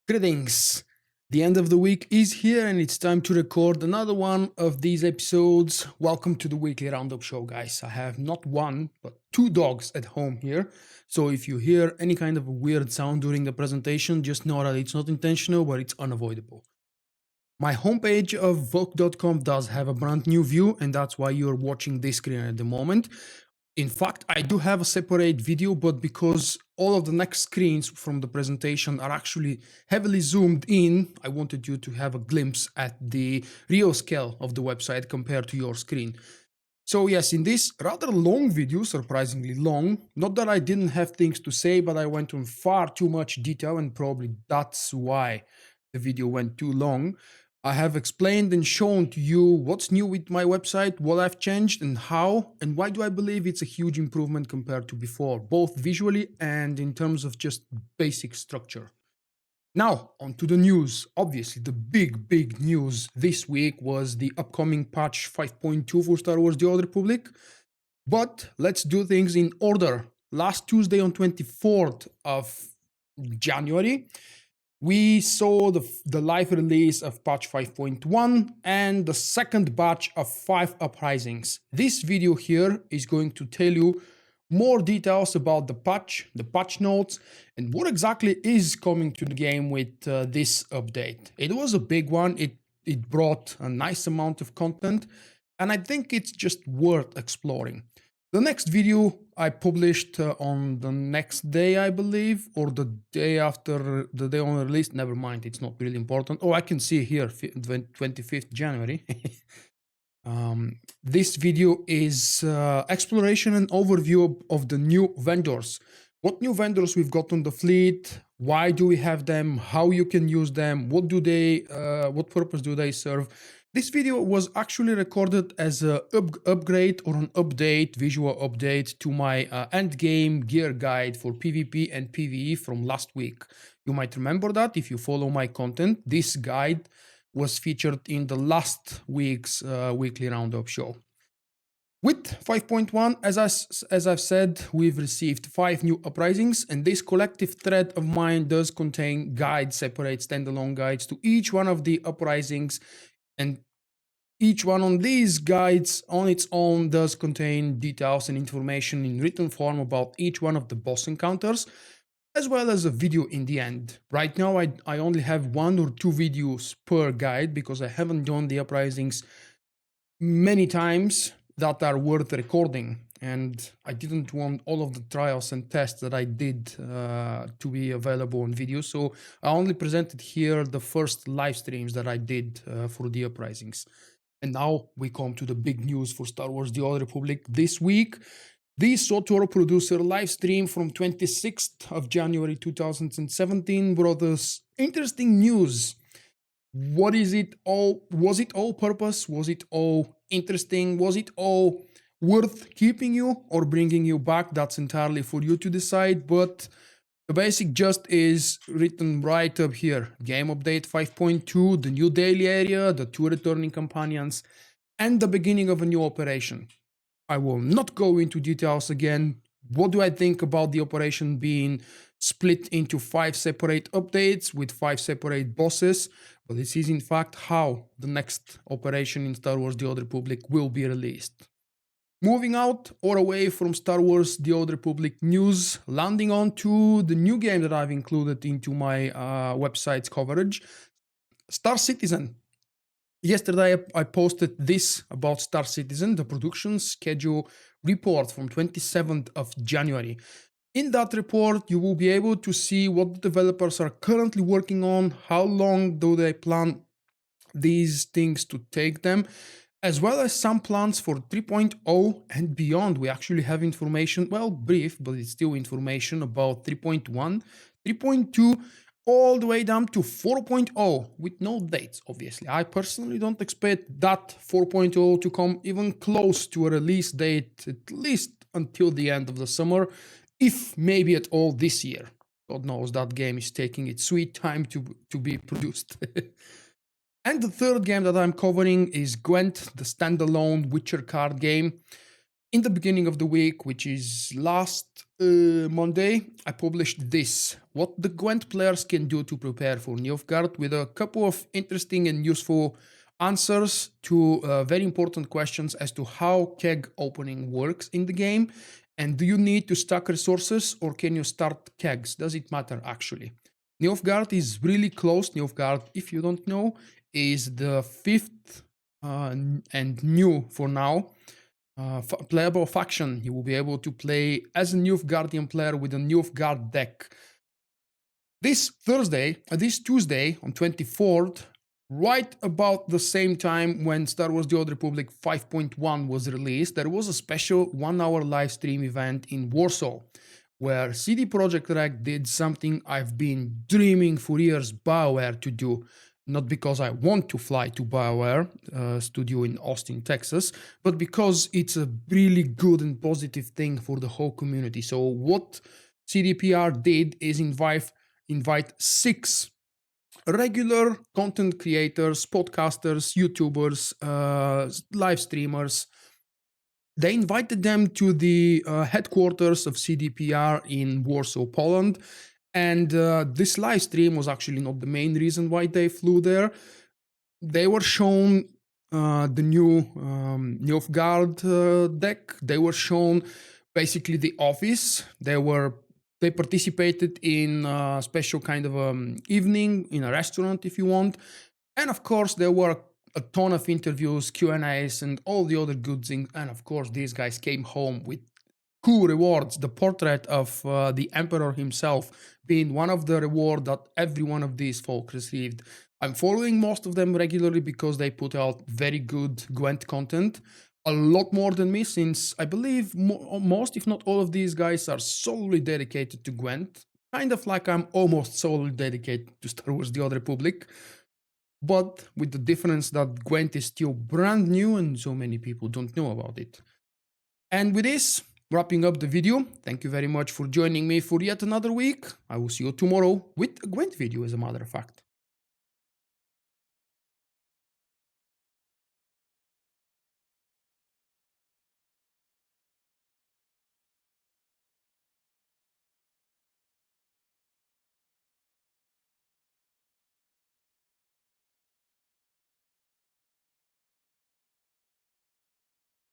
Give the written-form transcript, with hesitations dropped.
Greetings! The end of the week is here and it's time to record another one of these episodes. Welcome to the Weekly Roundup show, guys. I have not one, but two dogs at home here. So if you hear any kind of a weird sound during the presentation, just know that it's not intentional, but it's unavoidable. My homepage of Vulkk.com does have a brand new view, and that's why you're watching this screen at the moment. In fact, I do have a separate video, but because all of the next screens from the presentation are actually heavily zoomed in, I wanted you to have a glimpse at the real scale of the website compared to your screen. So yes, in this rather long video, surprisingly long, not that I didn't have things to say, but I went on far too much detail, and probably that's why the video went too long. I have explained and shown to you what's new with my website, what I've changed and how, and why do I believe it's a huge improvement compared to before, both visually and in terms of just basic structure. Now, on to the news. Obviously, the big news this week was the upcoming patch 5.2 for Star Wars The Old Republic. But let's do things in order. Last Tuesday on 24th of January, we saw the live release of patch 5.1 and the second batch of 5 Uprisings. This video here is going to tell you more details about the patch notes, and what exactly is coming to the game with this update. It was a big one, it brought a nice amount of content, and I think it's just worth exploring. The next video I published on the next day, I believe, or the day after the day on release. Never mind, it's not really important. Oh, I can see here, 25th January. This video is exploration and overview of the new vendors. What new vendors we've got on the fleet, why do we have them, how you can use them, what purpose do they serve. This video was actually recorded as an upgrade or an update, visual update to my endgame gear guide for PvP and PvE from last week. You might remember that if you follow my content. This guide was featured in the last week's Weekly Roundup show. With 5.1, as I've said, we've received 5 new Uprisings, and this collective thread of mine does contain guides, separate standalone guides to each one of the Uprisings, and each one on these guides on its own does contain details and information in written form about each one of the boss encounters, as well as a video in the end. Right now I only have 1 or 2 videos per guide because I haven't done the Uprisings many times that are worth recording, and I didn't want all of the trials and tests that I did to be available on video, so I only presented here the first live streams that I did for the Uprisings. And now we come to the big news for Star Wars The Old Republic this week. The SWTOR producer live stream from 26th of January 2017 brought us interesting news. What is it all? Was it all purpose? Was it all interesting? Was it all worth keeping you or bringing you back? That's entirely for you to decide, but the basic gist is written right up here. Game update 5.2, the new daily area, the 2 returning companions, and the beginning of a new operation. I will not go into details again. What do I think about the operation being split into 5 separate updates with 5 separate bosses? But this is in fact how the next operation in Star Wars The Old Republic will be released. Moving out or away from Star Wars The Old Republic news, landing on to the new game that I've included into my website's coverage, Star Citizen. Yesterday I posted this about Star Citizen, the production schedule report from 27th of January. In that report, you will be able to see what the developers are currently working on, how long do they plan these things to take them, as well as some plans for 3.0 and beyond. We actually have information, well, brief, but it's still information about 3.1, 3.2, all the way down to 4.0 with no dates, obviously. I personally don't expect that 4.0 to come even close to a release date, at least until the end of the summer, if maybe at all this year. God knows that game is taking its sweet time to be produced. And the third game that I'm covering is GWENT, the standalone Witcher card game. In the beginning of the week, which is last Monday, I published this: what the Gwent players can do to prepare for Nilfgaard, with a couple of interesting and useful answers to very important questions as to how keg opening works in the game. And do you need to stack resources, or can you start kegs? Does it matter actually? Nilfgaard is really close. Nilfgaard, if you don't know, is the fifth and new for now playable faction. You will be able to play as a Nilfgaardian player with a Nilfgaard deck. This Tuesday on 24th, right about the same time when Star Wars The Old Republic 5.1 was released, there was a special 1-hour live stream event in Warsaw, where CD Projekt Red did something I've been dreaming for years BioWare to do. Not because I want to fly to BioWare studio in Austin, Texas, but because it's a really good and positive thing for the whole community. So what CDPR did is invite 6 regular content creators, podcasters, YouTubers, live streamers. They invited them to the headquarters of CDPR in Warsaw, Poland. And this live stream was actually not the main reason why they flew there. They were shown the new Nilfgaard deck. They were shown basically the office. They participated in a special kind of evening in a restaurant, if you want. And of course, there were a ton of interviews, Q&As, and all the other good things. And of course, these guys came home with cool rewards. The portrait of the Emperor himself being one of the reward that every one of these folks received. I'm following most of them regularly because they put out very good Gwent content. A lot more than me, since I believe most, if not all of these guys are solely dedicated to Gwent. Kind of like I'm almost solely dedicated to Star Wars The Old Republic. But with the difference that Gwent is still brand new and so many people don't know about it. And with this, wrapping up the video, thank you very much for joining me for yet another week. I will see you tomorrow with a Gwent video, as a matter of fact.